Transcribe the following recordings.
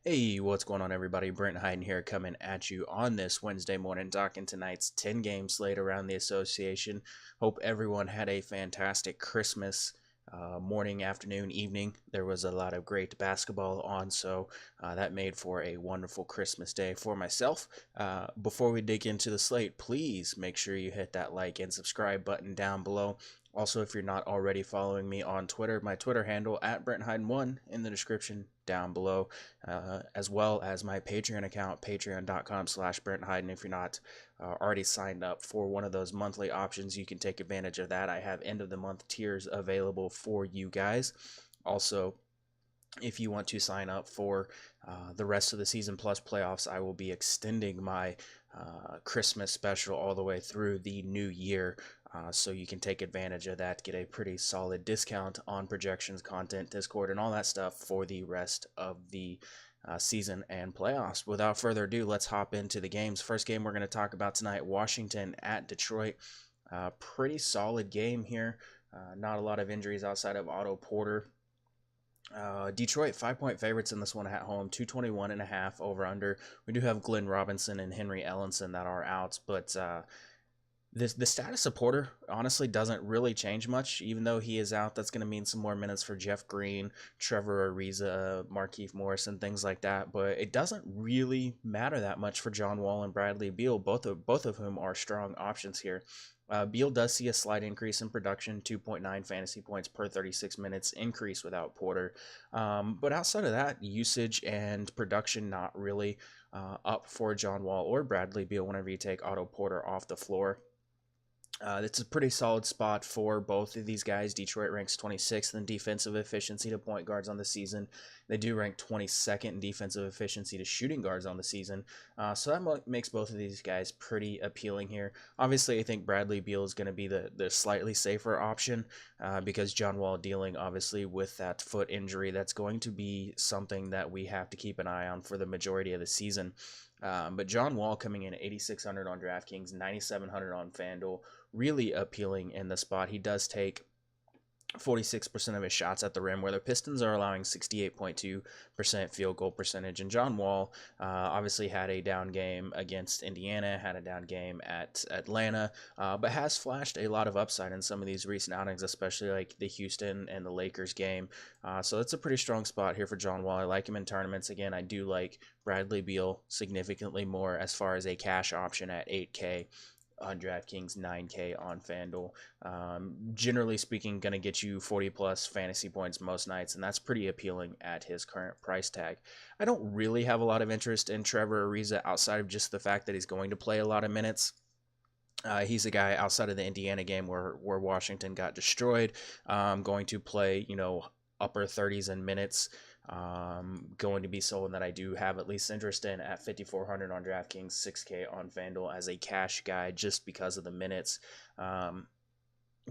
Hey, what's going on, everybody? Brent Hyden here, coming at you on this Wednesday morning, talking tonight's 10-game slate around the association. Hope everyone had a fantastic Christmas morning, afternoon, evening. There was a lot of great basketball on, so that made for a wonderful Christmas day for myself. Before we dig into the slate, please make sure you hit that like and subscribe button down below. Also, if you're not already following me on Twitter, my Twitter handle at BrentHyden1 in the description down below, as well as my Patreon account, patreon.com/BrentHyden. If you're not already signed up for one of those monthly options, you can take advantage of that. I have end of the month tiers available for you guys. Also, if you want to sign up for the rest of the season plus playoffs, I will be extending my Christmas special all the way through the new year. So you can take advantage of that, get a pretty solid discount on projections, content, Discord, and all that stuff for the rest of the season and playoffs. Without further ado, let's hop into the games. First game we're going to talk about tonight, Washington at Detroit. Pretty solid game here. Not a lot of injuries outside of Otto Porter. Detroit 5-point favorites in this one at home, 221.5 over under. We do have Glenn Robinson and Henry Ellenson that are out, but the status of Porter honestly doesn't really change much. Even though he is out, that's going to mean some more minutes for Jeff Green, Trevor Ariza, Markieff Morris, and things like that. But it doesn't really matter that much for John Wall and Bradley Beal, both of whom are strong options here. Beal does see a slight increase in production, 2.9 fantasy points per 36 minutes increase without Porter. But outside of that, usage and production not really up for John Wall or Bradley Beal whenever you take Otto Porter off the floor. It's a pretty solid spot for both of these guys. Detroit ranks 26th in defensive efficiency to point guards on the season. They do rank 22nd in defensive efficiency to shooting guards on the season. So that makes both of these guys pretty appealing here. Obviously, I think Bradley Beal is going to be the slightly safer option because John Wall dealing, obviously, with that foot injury. That's going to be something that we have to keep an eye on for the majority of the season. But John Wall coming in at 8,600 on DraftKings, 9,700 on FanDuel, really appealing in the spot. He does take 46% of his shots at the rim, where the Pistons are allowing 68.2% field goal percentage. And John Wall obviously had a down game against Indiana, had a down game at Atlanta, but has flashed a lot of upside in some of these recent outings, especially like the Houston and the Lakers game. So it's a pretty strong spot here for John Wall. I like him in tournaments. Again, I do like Bradley Beal significantly more as far as a cash option at 8K. On DraftKings, 9K on FanDuel. Generally speaking, going to get you 40 plus fantasy points most nights, and that's pretty appealing at his current price tag. I don't really have a lot of interest in Trevor Ariza outside of just the fact that he's going to play a lot of minutes. He's a guy outside of the Indiana game where Washington got destroyed, going to play, upper 30s in minutes. Going to be someone that I do have at least interest in at 5,400 on DraftKings, 6K on FanDuel as a cash guy just because of the minutes.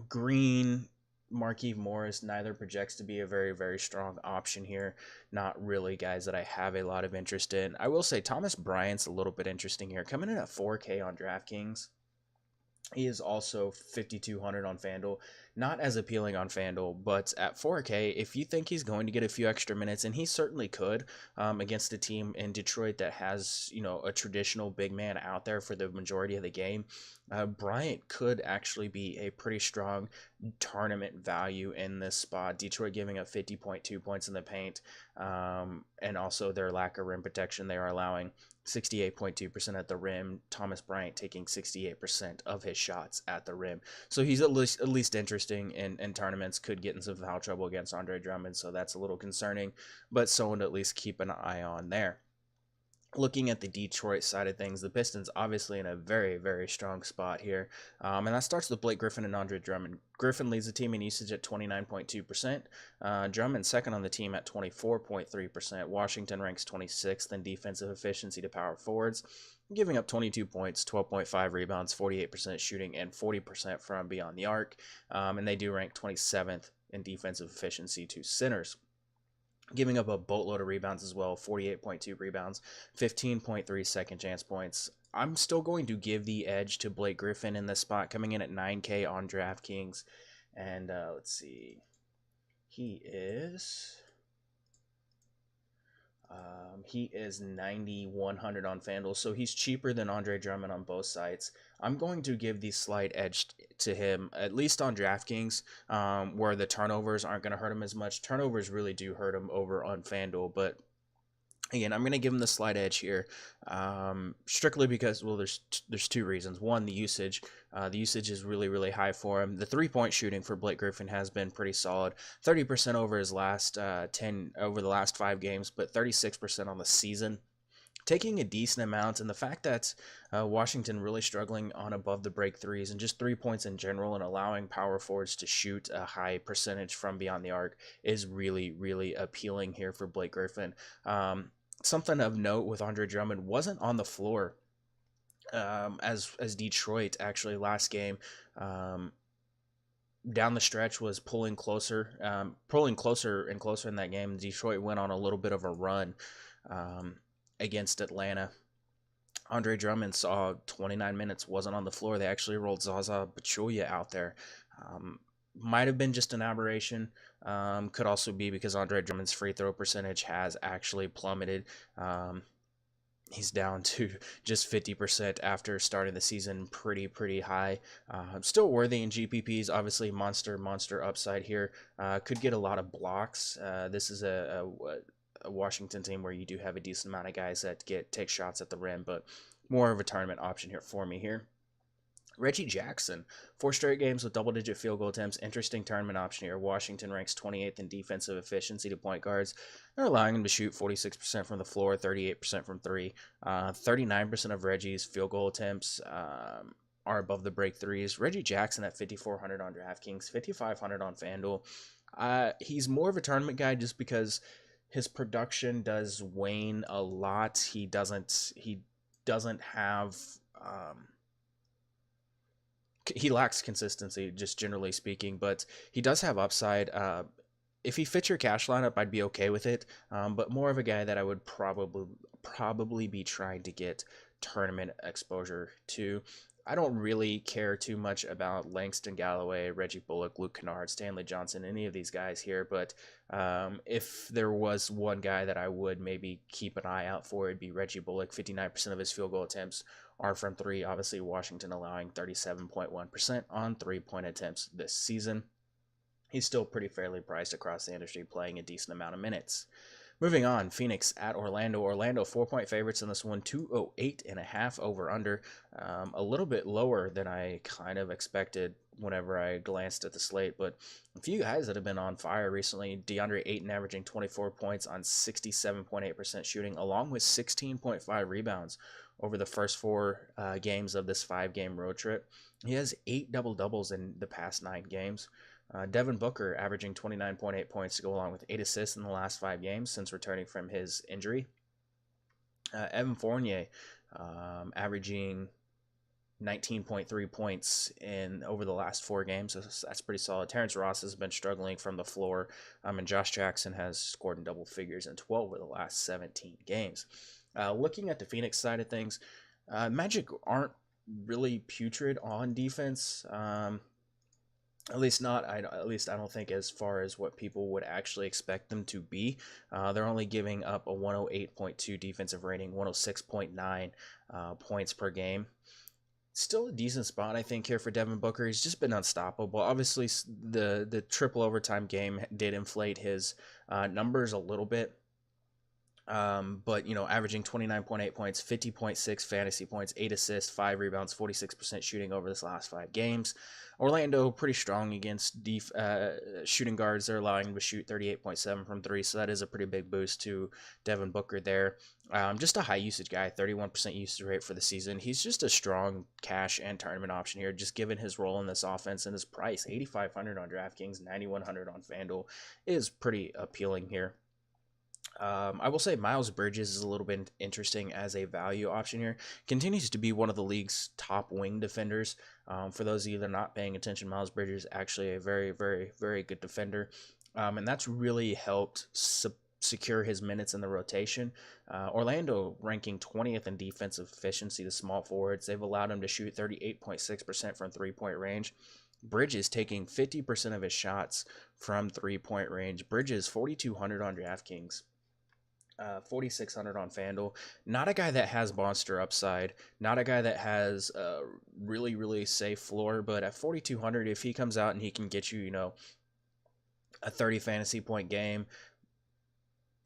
Green, Markieff Morris, neither projects to be a very, very strong option here. Not really guys that I have a lot of interest in. I will say Thomas Bryant's a little bit interesting here. Coming in at 4K on DraftKings. He is also 5,200 on FanDuel. Not as appealing on FanDuel, but at 4K, if you think he's going to get a few extra minutes, and he certainly could against a team in Detroit that has, a traditional big man out there for the majority of the game, Bryant could actually be a pretty strong tournament value in this spot. Detroit giving up 50.2 points in the paint, and also their lack of rim protection. They are allowing 68.2% at the rim. Thomas Bryant taking 68% of his shots at the rim. So he's at least interesting in tournaments. Could get in some foul trouble against Andre Drummond, so that's a little concerning, but someone to at least keep an eye on there. Looking at the Detroit side of things, the Pistons obviously in a very, very strong spot here. And that starts with Blake Griffin and Andre Drummond. Griffin leads the team in usage at 29.2%. Drummond second on the team at 24.3%. Washington ranks 26th in defensive efficiency to power forwards, giving up 22 points, 12.5 rebounds, 48% shooting, and 40% from beyond the arc. And they do rank 27th in defensive efficiency to centers, giving up a boatload of rebounds as well, 48.2 rebounds, 15.3 second chance points. I'm still going to give the edge to Blake Griffin in this spot, coming in at 9K on DraftKings. And let's see. He is He is 9,100 on FanDuel, so he's cheaper than Andre Drummond on both sites. I'm going to give the slight edge to him, at least on DraftKings, where the turnovers aren't going to hurt him as much. Turnovers really do hurt him over on FanDuel, but again, I'm going to give him the slight edge here, strictly because, well, there's two reasons. One, the usage. The usage is really, really high for him. The three-point shooting for Blake Griffin has been pretty solid. 30% over his last over the last 5 games, but 36% on the season. Taking a decent amount, and the fact that Washington really struggling on above the break threes and just 3 points in general, and allowing power forwards to shoot a high percentage from beyond the arc is really, really appealing here for Blake Griffin. Something of note with Andre Drummond, wasn't on the floor as Detroit actually last game. Down the stretch was pulling closer and closer in that game. Detroit went on a little bit of a run against Atlanta. Andre Drummond saw 29 minutes, wasn't on the floor. They actually rolled Zaza Pachulia out there. Might have been just an aberration. Could also be because Andre Drummond's free throw percentage has actually plummeted. He's down to just 50% after starting the season pretty high. Still worthy in GPPs. Obviously, monster upside here. Could get a lot of blocks. This is a Washington team where you do have a decent amount of guys that take shots at the rim, but more of a tournament option here for me here. Reggie Jackson, 4 straight games with double-digit field goal attempts. Interesting tournament option here. Washington ranks 28th in defensive efficiency to point guards. They're allowing him to shoot 46% from the floor, 38% from 3. 39% of Reggie's field goal attempts are above the break threes. Reggie Jackson at 5,400 on DraftKings, 5,500 on FanDuel. He's more of a tournament guy just because his production does wane a lot. He doesn't have... he lacks consistency, just generally speaking, but he does have upside. If he fits your cash lineup, I'd be okay with it, but more of a guy that I would probably be trying to get tournament exposure to. I don't really care too much about Langston Galloway, Reggie Bullock, Luke Kennard, Stanley Johnson, any of these guys here, but if there was one guy that I would maybe keep an eye out for, it'd be Reggie Bullock. 59% of his field goal attempts are from 3. Obviously, Washington allowing 37.1% on 3-point attempts this season. He's still pretty fairly priced across the industry, playing a decent amount of minutes. Moving on, Phoenix at Orlando. Orlando 4-point favorites in this one, 208.5 over under. A little bit lower than I kind of expected whenever I glanced at the slate, but a few guys that have been on fire recently. DeAndre Ayton averaging 24 points on 67.8% shooting, along with 16.5 rebounds over the first 4 games of this 5-game road trip. He has 8 double-doubles in the past 9 games. Devin Booker averaging 29.8 points to go along with 8 assists in the last 5 games since returning from his injury. Evan Fournier averaging 19.3 points over the last 4 games. So that's pretty solid. Terrence Ross has been struggling from the floor, and Josh Jackson has scored in double figures in 12 of the last 17 games. Looking at the Phoenix side of things, Magic aren't really putrid on defense. At least I don't think as far as what people would actually expect them to be. They're only giving up a 108.2 defensive rating, 106.9 points per game. Still a decent spot, I think, here for Devin Booker. He's just been unstoppable. Obviously, the triple overtime game did inflate his numbers a little bit. But, averaging 29.8 points, 50.6 fantasy points, 8 assists, 5 rebounds, 46% shooting over this last 5 games. Orlando pretty strong against shooting guards. They're allowing him to shoot 38.7 from 3, so that is a pretty big boost to Devin Booker there. Just a high usage guy, 31% usage rate for the season. He's just a strong cash and tournament option here, just given his role in this offense and his price. 8,500 on DraftKings, 9,100 on FanDuel is pretty appealing here. I will say Myles Bridges is a little bit interesting as a value option here. Continues to be one of the league's top wing defenders. For those of you that are not paying attention, Myles Bridges is actually a very, very, very good defender. And that's really helped secure his minutes in the rotation. Orlando ranking 20th in defensive efficiency to small forwards. They've allowed him to shoot 38.6% from 3-point range. Bridges taking 50% of his shots from 3-point range. Bridges 4,200 on DraftKings. $4,600 on FanDuel. Not a guy that has monster upside. Not a guy that has a really, really safe floor. But at 4,200, if he comes out and he can get you, a 30 fantasy point game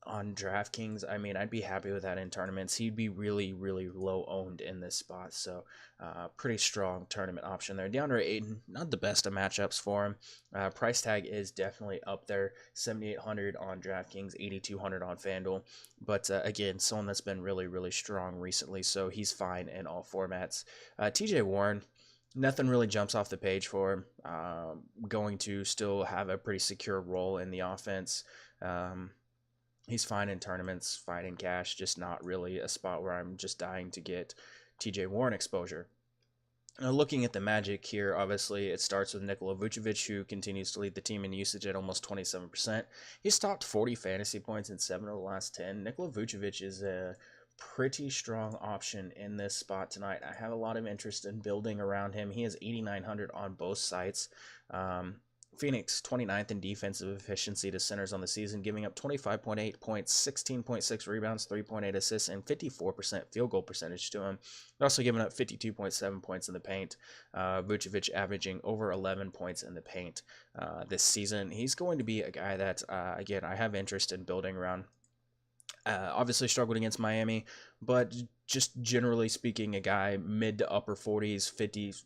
on DraftKings, I mean, I'd be happy with that in tournaments. He'd be really, really low owned in this spot. So, pretty strong tournament option there. DeAndre Ayton, not the best of matchups for him. Price tag is definitely up there. 7,800 on DraftKings, 8,200 on FanDuel. But again, someone that's been really, really strong recently. So he's fine in all formats. TJ Warren, nothing really jumps off the page for him. Going to still have a pretty secure role in the offense. He's fine in tournaments, fine in cash, just not really a spot where I'm just dying to get TJ Warren exposure. Now, looking at the Magic here, obviously it starts with Nikola Vucevic, who continues to lead the team in usage at almost 27%. He's topped 40 fantasy points in 7 of the last 10. Nikola Vucevic is a pretty strong option in this spot tonight. I have a lot of interest in building around him. He has 8,900 on both sites. Phoenix 29th in defensive efficiency to centers on the season, giving up 25.8 points, 16.6 rebounds, 3.8 assists, and 54% field goal percentage to him. They're also giving up 52.7 points in the paint. Vucevic averaging over 11 points in the paint this season. He's going to be a guy that, again, I have interest in building around. Obviously struggled against Miami, but just generally speaking, a guy mid to upper 40s, 50s,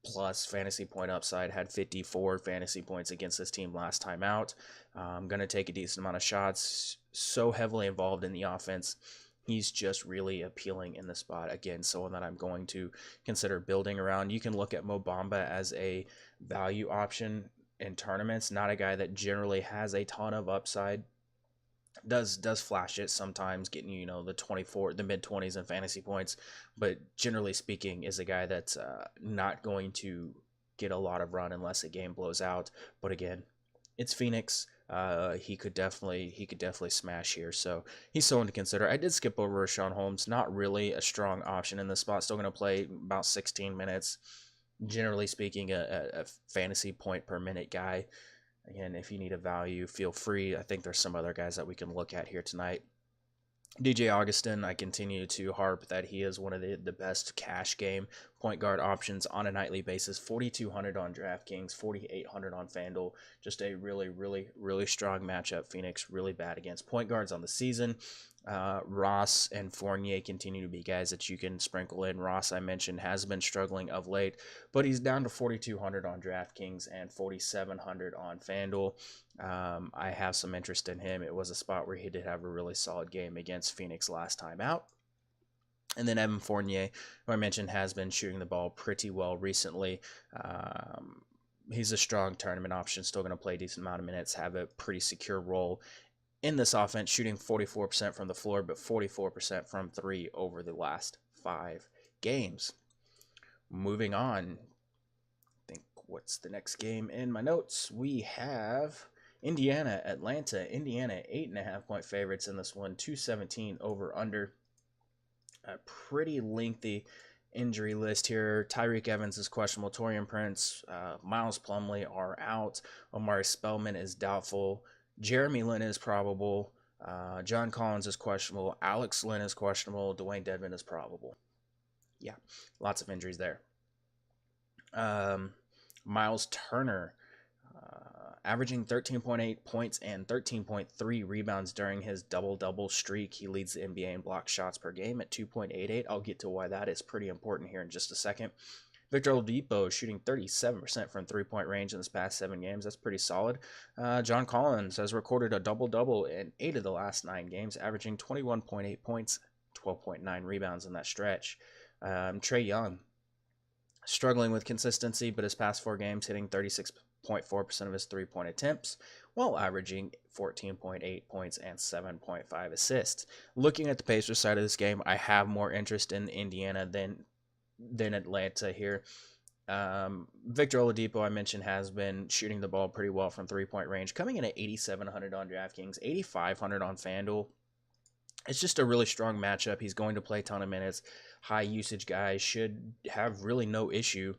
plus fantasy point upside, had 54 fantasy points against this team last time out. Going to take a decent amount of shots, so heavily involved in the offense. He's just really appealing in the spot. Again, someone that I'm going to consider building around. You can look at Mo Bamba as a value option in tournaments, not a guy that generally has a ton of upside. Does flash it sometimes, getting you the mid 20s in fantasy points, but generally speaking is a guy that's not going to get a lot of run unless a game blows out. But again, it's Phoenix. He could definitely smash here, so he's someone to consider. I did skip over Rashawn Holmes, not really a strong option in this spot. Still going to play about 16 minutes. Generally speaking, a fantasy point per minute guy. Again, if you need a value, feel free. I think there's some other guys that we can look at here tonight. DJ Augustine, I continue to harp that he is one of the best cash game point guard options on a nightly basis. 4,200 on DraftKings, 4,800 on FanDuel. Just a really, really, really strong matchup. Phoenix really bad against point guards on the season. Ross and Fournier continue to be guys that you can sprinkle in. Ross, I mentioned, has been struggling of late, but he's down to 4,200 on DraftKings and 4,700 on FanDuel. I have some interest in him. It was a spot where he did have a really solid game against Phoenix last time out. And then Evan Fournier, who I mentioned, has been shooting the ball pretty well recently. He's a strong tournament option, still going to play a decent amount of minutes, have a pretty secure role in this offense, shooting 44% from the floor, but 44% from three over the last 5 games. Moving on, I think what's the next game in my notes? We have Indiana, Atlanta. Indiana, 8.5 point favorites in this one, 217 over under. A pretty lengthy injury list here. Tyreek Evans is questionable. Taurean Prince, Miles Plumlee are out. Omari Spellman is doubtful. Jeremy Lin is probable. John Collins is questionable. Alex Lynn is questionable. Dwayne Dedmon is probable. Yeah, lots of injuries there. Myles Turner, averaging 13.8 points and 13.3 rebounds during his double-double streak. He leads the NBA in block shots per game at 2.88. I'll get to why that is pretty important here in just a second. Victor Oladipo is shooting 37% from three-point range in this past 7 games. That's pretty solid. John Collins has recorded a double-double in 8 of the last 9 games, averaging 21.8 points, 12.9 rebounds in that stretch. Trae Young, struggling with consistency, but his past 4 games hitting 36.4% of his three-point attempts, while averaging 14.8 points and 7.5 assists. Looking at the Pacers side of this game, I have more interest in Indiana than Atlanta here. Victor Oladipo, I mentioned, has been shooting the ball pretty well from three-point range, coming in at 8,700 on DraftKings, 8,500 on FanDuel. It's just a really strong matchup. He's going to play a ton of minutes. High usage guys should have really no issue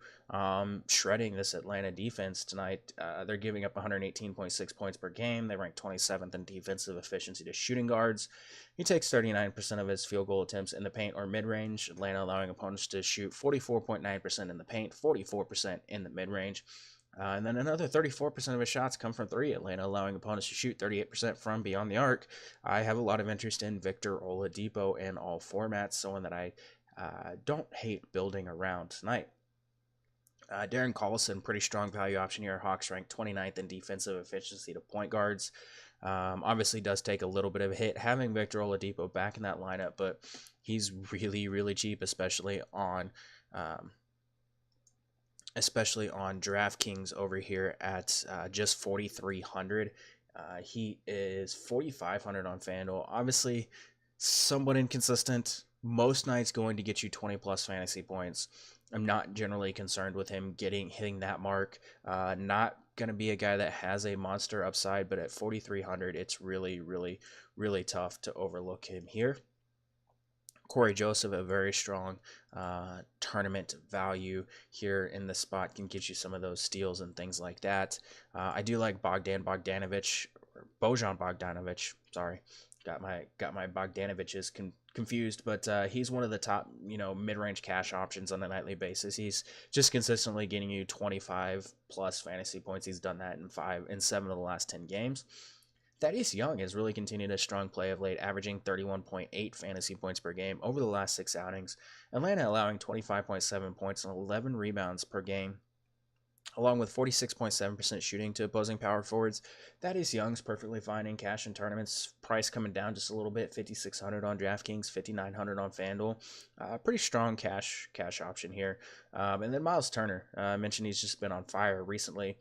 shredding this Atlanta defense tonight. They're giving up 118.6 points per game. They rank 27th in defensive efficiency to shooting guards. He takes 39% of his field goal attempts in the paint or mid-range. Atlanta allowing opponents to shoot 44.9% in the paint, 44% in the mid-range. And then another 34% of his shots come from three. Atlanta allowing opponents to shoot 38% from beyond the arc. I have a lot of interest in Victor Oladipo in all formats, someone that I don't hate building around tonight. Darren Collison, pretty strong value option here. Hawks ranked 29th in defensive efficiency to point guards. Obviously does take a little bit of a hit having Victor Oladipo back in that lineup, but he's really, really cheap, especially on DraftKings over here at just 4,300. He is 4,500 on FanDuel. Obviously, somewhat inconsistent. Most nights going to get you 20 plus fantasy points. I'm not generally concerned with him hitting that mark. Not going to be a guy that has a monster upside, but at 4,300, it's really, really, really tough to overlook him here. Corey Joseph, a very strong tournament value here in the spot, can get you some of those steals and things like that. I do like Bojan Bogdanovich. Sorry, got my Bogdanoviches confused, but he's one of the top mid-range cash options on a nightly basis. He's just consistently getting you 25 plus fantasy points. He's done that in 7 of the last 10 games. Thaddeus Young has really continued a strong play of late, averaging 31.8 fantasy points per game over the last 6 outings. Atlanta allowing 25.7 points and 11 rebounds per game, along with 46.7% shooting to opposing power forwards. Thaddeus Young's perfectly fine in cash and tournaments. Price coming down just a little bit, 5,600 on DraftKings, 5,900 on FanDuel. Pretty strong cash option here. And then Myles Turner, I mentioned he's just been on fire recently.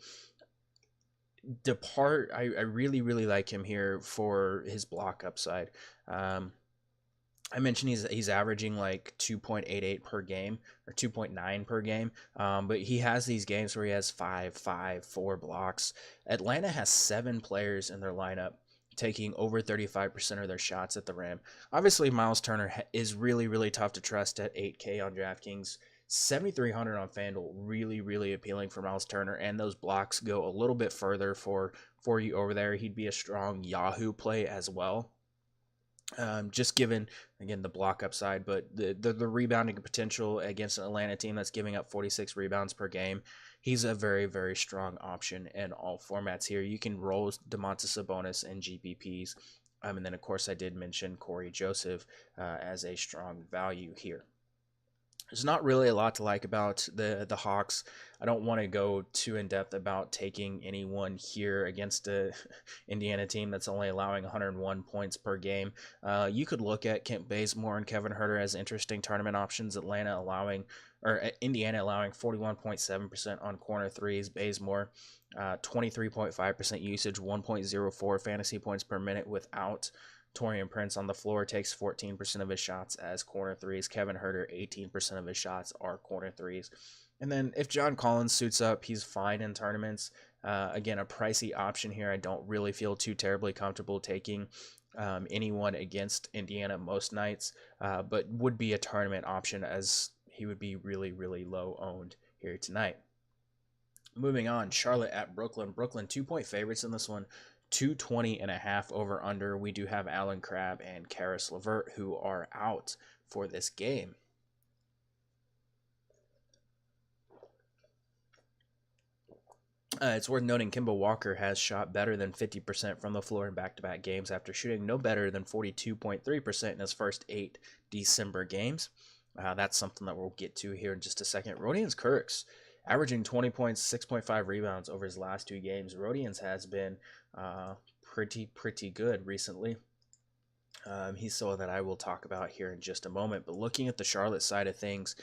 I really, really like him here for his block upside. I mentioned he's averaging like 2.88 per game or 2.9 per game, but he has these games where he has 4 blocks. Atlanta has 7 players in their lineup taking over 35% of their shots at the rim. Obviously, Myles Turner is really, really tough to trust at 8K on DraftKings. 7,300 on FanDuel, really, really appealing for Myles Turner, and those blocks go a little bit further for you over there. He'd be a strong Yahoo play as well. Just given, again, the block upside, but the rebounding potential against an Atlanta team that's giving up 46 rebounds per game. He's a very, very strong option in all formats here. You can roll Domantas Sabonis and GPPs. And then, of course, I did mention Corey Joseph as a strong value here. There's not really a lot to like about the Hawks. I don't want to go too in-depth about taking anyone here against a Indiana team that's only allowing 101 points per game. You could look at Kent Bazemore and Kevin Huerter as interesting tournament options. Indiana allowing 41.7% on corner threes. Bazemore, 23.5% usage, 1.04 fantasy points per minute without Taurean Prince on the floor, takes 14% of his shots as corner threes. Kevin Huerter, 18% of his shots are corner threes. And then if John Collins suits up, he's fine in tournaments. Again, a pricey option here. I don't really feel too terribly comfortable taking anyone against Indiana most nights, but would be a tournament option as he would be really, really low owned here tonight. Moving on, Charlotte at Brooklyn. Brooklyn 2-point favorites in this one. 220.5 over under. We do have Alan Crabb and Karis LeVert who are out for this game. It's worth noting Kimble Walker has shot better than 50% from the floor in back-to-back games after shooting no better than 42.3% in his first 8 December games. That's something that we'll get to here in just a second. Rodions Kirks averaging 20 points, 6.5 rebounds over his last 2 games. Rodions has been pretty good recently. He's someone that I will talk about here in just a moment. But looking at the Charlotte side of things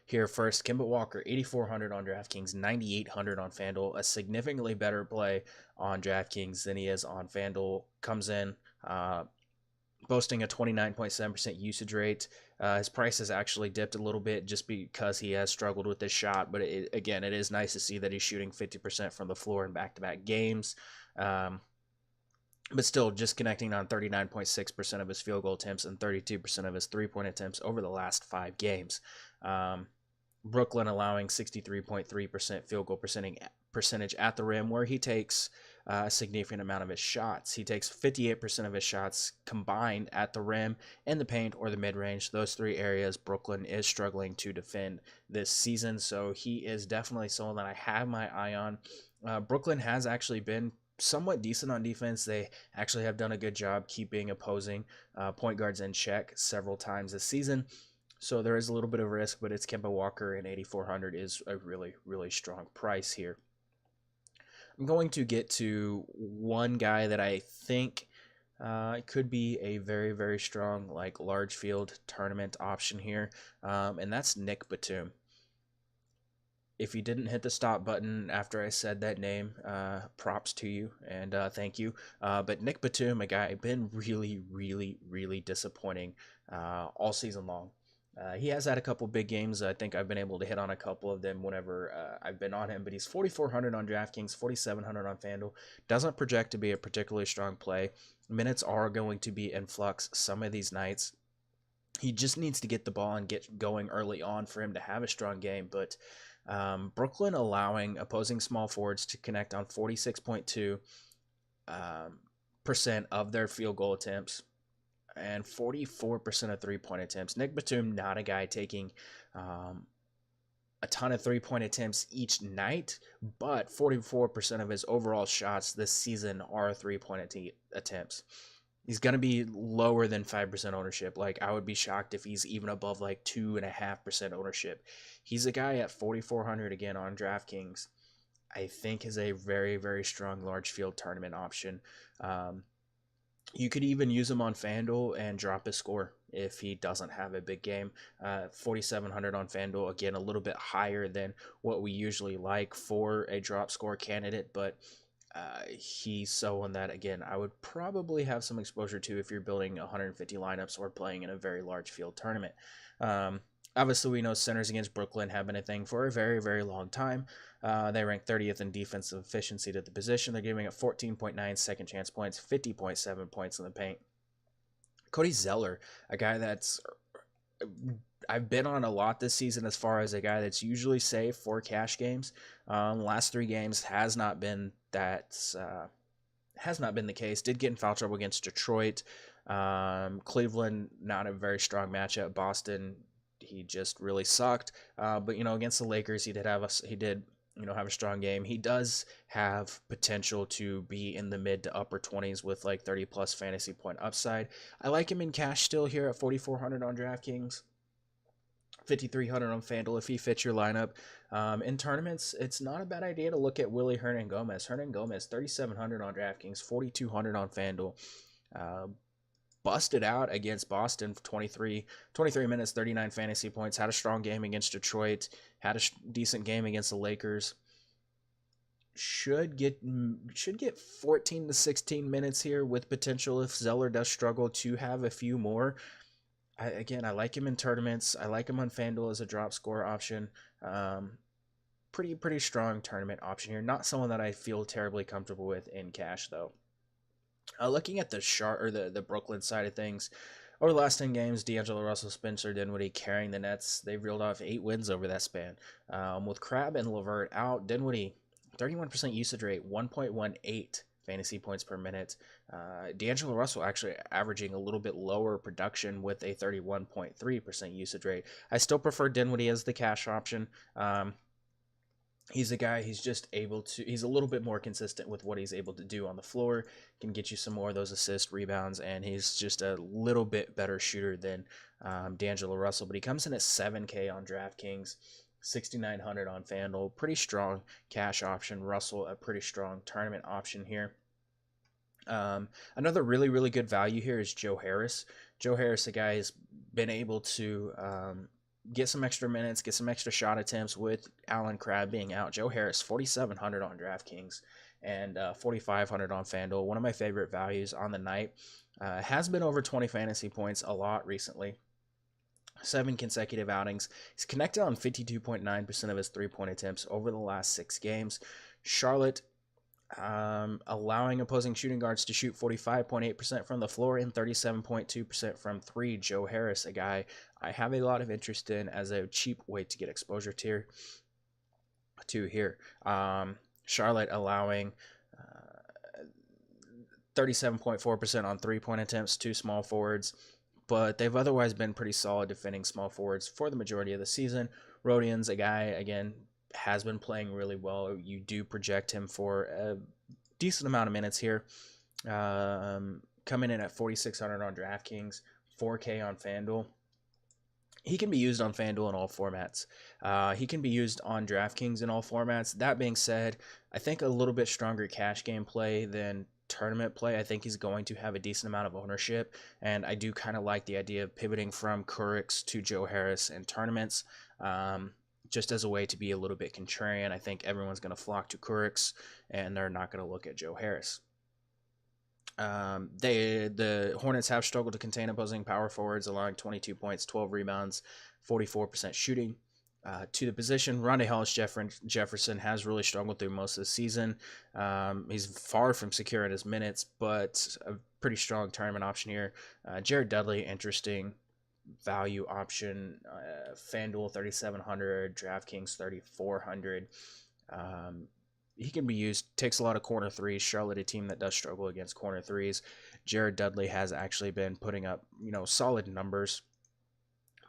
here first, Kimble Walker, 8,400 on DraftKings, 9,800 on FanDuel. A significantly better play on DraftKings than he is on FanDuel. Comes in boasting a 29.7% usage rate. His price has actually dipped a little bit just because he has struggled with this shot. But again, it is nice to see that he's shooting 50% from the floor in back-to-back games. but still just connecting on 39.6% of his field goal attempts and 32% of his three-point attempts over the last 5 games. Brooklyn allowing 63.3% field goal percentage at the rim, where he takes a significant amount of his shots. He takes 58% of his shots combined at the rim, in the paint, or the mid-range. Those 3 areas Brooklyn is struggling to defend this season, so he is definitely someone that I have my eye on. Brooklyn has actually been somewhat decent on defense. They actually have done a good job keeping opposing point guards in check several times this season. So there is a little bit of risk, but it's Kemba Walker, and 8,400 is a really, really strong price here. I'm going to get to one guy that I think could be a very, very strong, like, large field tournament option here, and that's Nick Batum. If you didn't hit the stop button after I said that name, props to you, and thank you. But Nick Batum, a guy been really, really, really disappointing all season long. He has had a couple big games. I think I've been able to hit on a couple of them whenever I've been on him, but he's 4,400 on DraftKings, 4,700 on FanDuel. Doesn't project to be a particularly strong play. Minutes are going to be in flux some of these nights. He just needs to get the ball and get going early on for him to have a strong game, but Brooklyn allowing opposing small forwards to connect on 46.2% of their field goal attempts and 44% of three-point attempts. Nick Batum, not a guy taking a ton of three-point attempts each night, but 44% of his overall shots this season are three-point attempts. He's going to be lower than 5% ownership. Like, I would be shocked if he's even above like 2.5% ownership. He's a guy at 4,400 again on DraftKings. I think is a very, very strong large field tournament option. You could even use him on FanDuel and drop his score if he doesn't have a big game. 4,700 on FanDuel, again, a little bit higher than what we usually like for a drop score candidate, but he's someone that, again, I would probably have some exposure to if you're building 150 lineups or playing in a very large field tournament. Obviously, we know centers against Brooklyn have been a thing for a very, very long time. They rank 30th in defensive efficiency to the position. They're giving up 14.9 second chance points, 50.7 points in the paint. Cody Zeller, a guy that's I've been on a lot this season as far as a guy that's usually safe for cash games. Last 3 games has not been the case. Did get in foul trouble against Detroit. Cleveland, not a very strong matchup. Boston, he just really sucked. But against the Lakers, he did have a strong game. He does have potential to be in the mid to upper 20s with like 30 plus fantasy point upside. I like him in cash still here at 4,400 on DraftKings, 5,300 on FanDuel if he fits your lineup. In tournaments, it's not a bad idea to look at Willie Hernangomez. 3,700 on DraftKings, 4,200 on FanDuel. Busted out against Boston for 23 minutes, 39 fantasy points. Had a strong game against Detroit. Had a decent game against the Lakers. Should get 14 to 16 minutes here with potential if Zeller does struggle to have a few more. I like him in tournaments. I like him on FanDuel as a drop score option. Pretty strong tournament option here. Not someone that I feel terribly comfortable with in cash though. Looking at the Brooklyn side of things, over the last 10 games, D'Angelo Russell, Spencer Dinwiddie carrying the Nets. They've reeled off 8 wins over that span. With Crabbe and LeVert out, Dinwiddie, 31% usage rate, 1.18 fantasy points per minute. D'Angelo Russell actually averaging a little bit lower production with a 31.3% usage rate. I still prefer Dinwiddie as the cash option. He's a guy, he's a little bit more consistent with what he's able to do on the floor, can get you some more of those assists, rebounds, and he's just a little bit better shooter than D'Angelo Russell. But he comes in at $7K on DraftKings, 6,900 on FanDuel. Pretty strong cash option. Russell, a pretty strong tournament option here. Another really, really good value here is Joe Harris. Joe Harris, a guy who's been able to get some extra minutes, get some extra shot attempts with Allen Crabbe being out. Joe Harris, 4,700 on DraftKings and 4,500 on FanDuel. One of my favorite values on the night. Has been over 20 fantasy points a lot recently. 7 consecutive outings. He's connected on 52.9% of his three-point attempts over the last 6 games. Charlotte, Allowing opposing shooting guards to shoot 45.8% from the floor and 37.2% from three. Joe Harris, a guy I have a lot of interest in as a cheap way to get exposure to here. Charlotte allowing 37.4% on three-point attempts to small forwards, but they've otherwise been pretty solid defending small forwards for the majority of the season. Rodian's a guy, again, has been playing really well. You do project him for a decent amount of minutes here. Coming in at 4,600 on DraftKings, 4K on FanDuel. He can be used on FanDuel in all formats. He can be used on DraftKings in all formats. That being said, I think a little bit stronger cash game play than tournament play. I think he's going to have a decent amount of ownership, and I do kind of like the idea of pivoting from Kurix to Joe Harris in tournaments, just as a way to be a little bit contrarian. I think everyone's going to flock to Kurix, and they're not going to look at Joe Harris. The Hornets have struggled to contain opposing power forwards, allowing 22 points, 12 rebounds, 44% shooting. To the position, Rondae Hollis-Jefferson has really struggled through most of the season. He's far from secure in his minutes, but a pretty strong tournament option here. Jared Dudley, interesting value option. FanDuel 3,700, DraftKings 3,400. He can be used, takes a lot of corner threes. Charlotte, a team that does struggle against corner threes. Jared Dudley has actually been putting up, solid numbers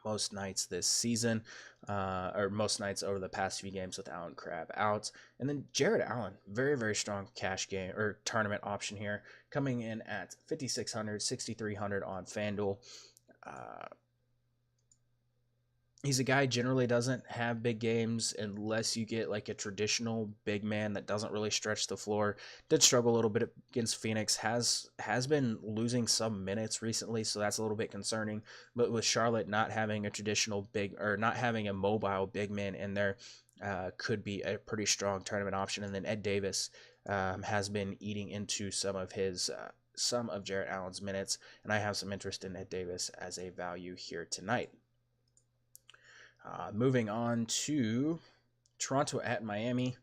most nights this season, or most nights over the past few games with Allen Crabbe out. And then Jared Allen, very, very strong cash game or tournament option here, coming in at 5,600, 6,300 on FanDuel. He's a guy generally doesn't have big games unless you get like a traditional big man that doesn't really stretch the floor. Did struggle a little bit against Phoenix, has been losing some minutes recently, so that's a little bit concerning. But with Charlotte not having a traditional big, or not having a mobile big man in there, could be a pretty strong tournament option. And then Ed Davis has been eating into some of Jarrett Allen's minutes, and I have some interest in Ed Davis as a value here tonight. Moving on to Toronto at Miami.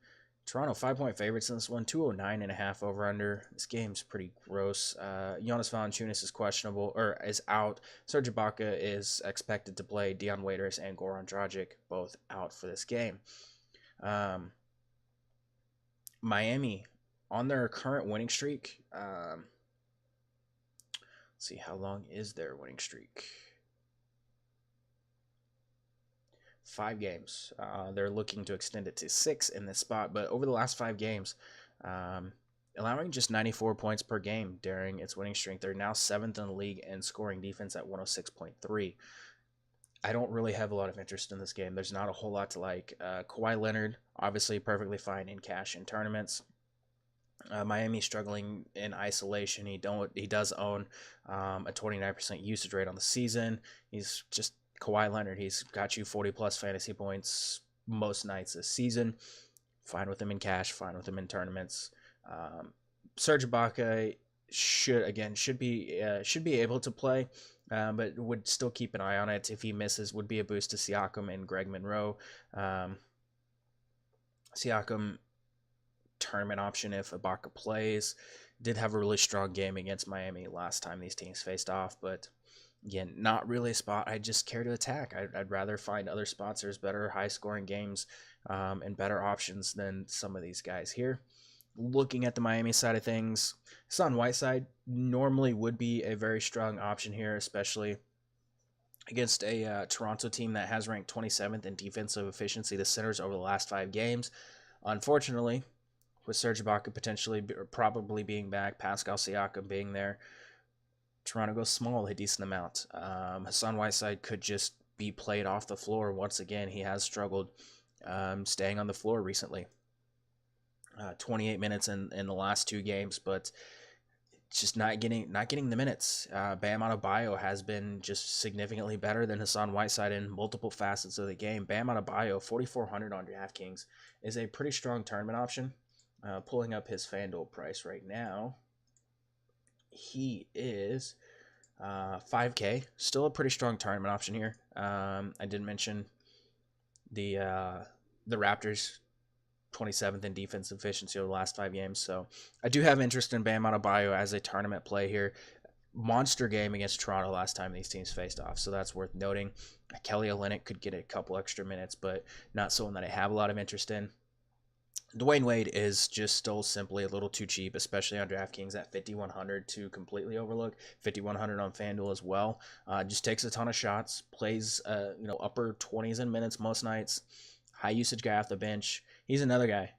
Toronto 5-point favorites in this one, 209.5 over under. This game's pretty gross. Jonas Valanciunas is questionable, or is out. Serge Ibaka is expected to play. Deion Waiters and Goran Dragic both out for this game. Miami on their current winning streak. Let's see, how long is their winning streak? 5 games. They're looking to extend it to 6 in this spot, but over the last 5 games, allowing just 94 points per game during its winning streak. They're now 7th in the league in scoring defense at 106.3. I don't really have a lot of interest in this game. There's not a whole lot to like. Kawhi Leonard, obviously perfectly fine in cash in tournaments. Miami struggling in isolation. He does own a 29% usage rate on the season. He's just Kawhi Leonard. He's got you 40 plus fantasy points most nights this season. Fine with him in cash. Fine with him in tournaments. Serge Ibaka should be able to play, but would still keep an eye on it. If he misses, would be a boost to Siakam and Greg Monroe. Siakam tournament option if Ibaka plays. Did have a really strong game against Miami last time these teams faced off, but again, not really a spot I just care to attack. I'd rather find other spots. There's better high-scoring games and better options than some of these guys here. Looking at the Miami side of things, Hassan Whiteside normally would be a very strong option here, especially against a Toronto team that has ranked 27th in defensive efficiency to centers over the last 5 games. Unfortunately, with Serge Ibaka probably being back, Pascal Siakam being there, Toronto goes small a decent amount. Hassan Whiteside could just be played off the floor once again. He has struggled staying on the floor recently. 28 minutes in the last 2 games, but just not getting the minutes. Bam Adebayo has been just significantly better than Hassan Whiteside in multiple facets of the game. Bam Adebayo, 4,400 on DraftKings, is a pretty strong tournament option. Pulling up his FanDuel price right now. He is 5K, still a pretty strong tournament option here. I did mention the Raptors 27th in defensive efficiency over the last 5 games. So I do have interest in Bam Adebayo as a tournament play here. Monster game against Toronto last time these teams faced off, so that's worth noting. Kelly Olynyk could get a couple extra minutes, but not someone that I have a lot of interest in. Dwyane Wade is just still simply a little too cheap, especially on DraftKings at 5,100 to completely overlook. 5,100 on FanDuel as well. Just takes a ton of shots, plays upper 20s in minutes most nights. High usage guy off the bench. He's another guy.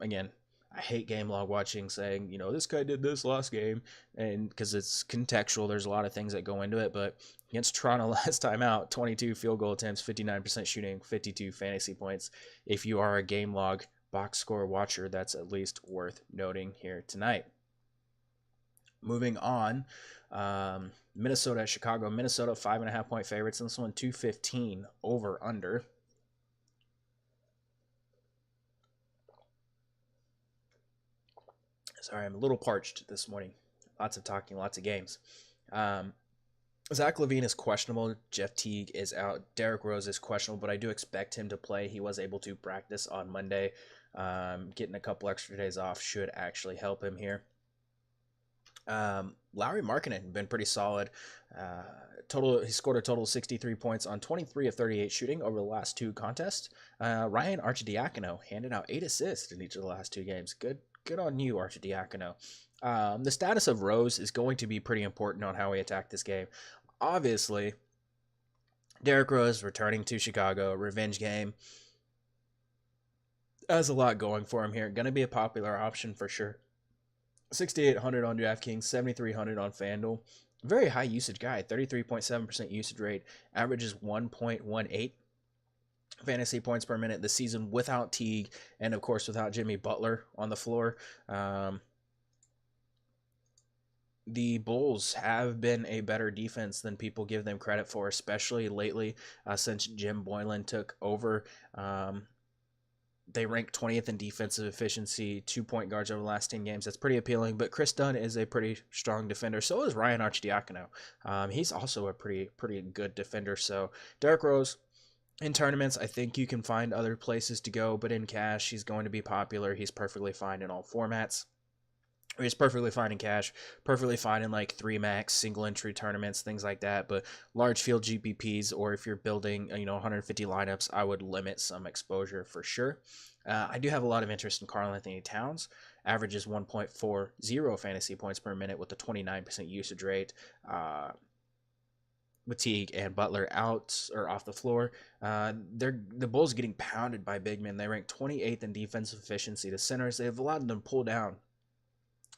Again, I hate game log watching saying, this guy did this last game, and because it's contextual, there's a lot of things that go into it. But against Toronto last time out, 22 field goal attempts, 59% shooting, 52 fantasy points. If you are a game log box score watcher, that's at least worth noting here tonight. Moving on, Minnesota at Chicago. Minnesota 5.5 point favorites in this one, 215 over under. Sorry, I'm a little parched this morning. Lots of talking, lots of games. Zach LaVine is questionable. Jeff Teague is out. Derrick Rose is questionable, but I do expect him to play. He was able to practice on Monday. Getting a couple extra days off should actually help him here. Lauri Markkanen been pretty solid. He scored a total of 63 points on 23 of 38 shooting over the last 2 contests. Ryan Arcidiacono handed out 8 assists in each of the last 2 games. Good on you, Arcidiacono. The status of Rose is going to be pretty important on how we attack this game. Obviously, Derrick Rose returning to Chicago, revenge game. Has a lot going for him here. Going to be a popular option for sure. 6,800 on DraftKings, 7,300 on FanDuel. Very high usage guy, 33.7% usage rate, averages 1.18 fantasy points per minute this season without Teague and, of course, without Jimmy Butler on the floor. The Bulls have been a better defense than people give them credit for, especially lately since Jim Boylan took over. They rank 20th in defensive efficiency, 2-point guards over the last 10 games. That's pretty appealing, but Chris Dunn is a pretty strong defender. So is Ryan Arcidiacono. He's also a pretty good defender. So Derrick Rose, in tournaments, I think you can find other places to go, but in cash, he's going to be popular. He's perfectly fine in all formats. He's perfectly fine in cash, perfectly fine in like 3-max, single entry tournaments, things like that. But large field GPPs, or if you're building 150 lineups, I would limit some exposure for sure. I do have a lot of interest in Karl-Anthony Towns. Averages 1.40 fantasy points per minute with a 29% usage rate. With Teague and Butler out or off the floor, the Bulls getting pounded by big men. They rank 28th in defensive efficiency to centers. They've allowed them to pull down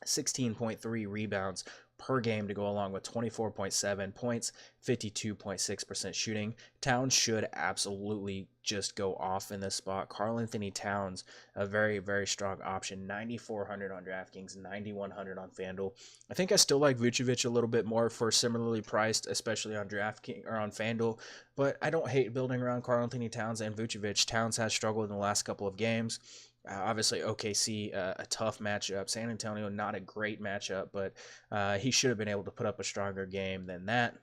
16.3 rebounds per game to go along with 24.7 points, 52.6% shooting. Towns should absolutely just go off in this spot. Karl-Anthony Towns, a very, very strong option. 9,400 on DraftKings, 9,100 on FanDuel. I think I still like Vucevic a little bit more for similarly priced, especially on DraftKings or on FanDuel, but I don't hate building around Karl-Anthony Towns and Vucevic. Towns has struggled in the last couple of games. Obviously, OKC, a tough matchup. San Antonio, not a great matchup, but he should have been able to put up a stronger game than that.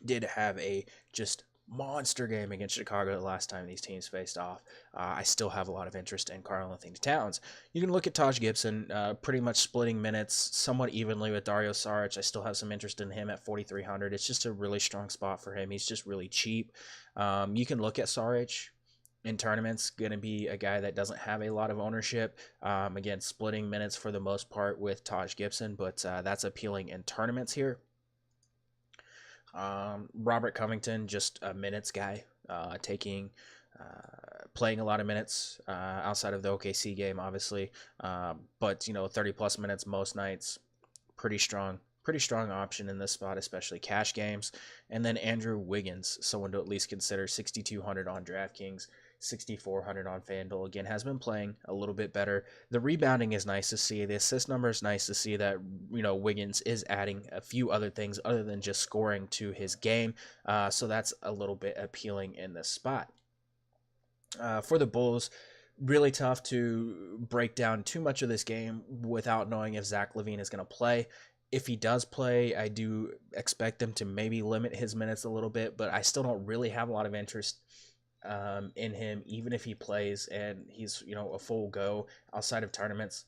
Did have a just monster game against Chicago the last time these teams faced off. I still have a lot of interest in Karl-Anthony Towns. You can look at Taj Gibson, pretty much splitting minutes somewhat evenly with Dario Saric. I still have some interest in him at 4,300. It's just a really strong spot for him. He's just really cheap. You can look at Saric in tournaments, going to be a guy that doesn't have a lot of ownership. Again, splitting minutes for the most part with Taj Gibson, but that's appealing in tournaments here. Robert Covington, just a minutes guy, playing a lot of minutes outside of the OKC game, obviously. But 30 plus minutes most nights, pretty strong option in this spot, especially cash games. And then Andrew Wiggins, someone to at least consider, 6,200 on DraftKings, 6,400 on FanDuel. Again, has been playing a little bit better. The rebounding is nice to see. The assist number is nice to see that, Wiggins is adding a few other things other than just scoring to his game. So that's a little bit appealing in this spot. For the Bulls, really tough to break down too much of this game without knowing if Zach LaVine is going to play. If he does play, I do expect them to maybe limit his minutes a little bit, but I still don't really have a lot of interest in him, even if he plays and he's, a full go outside of tournaments,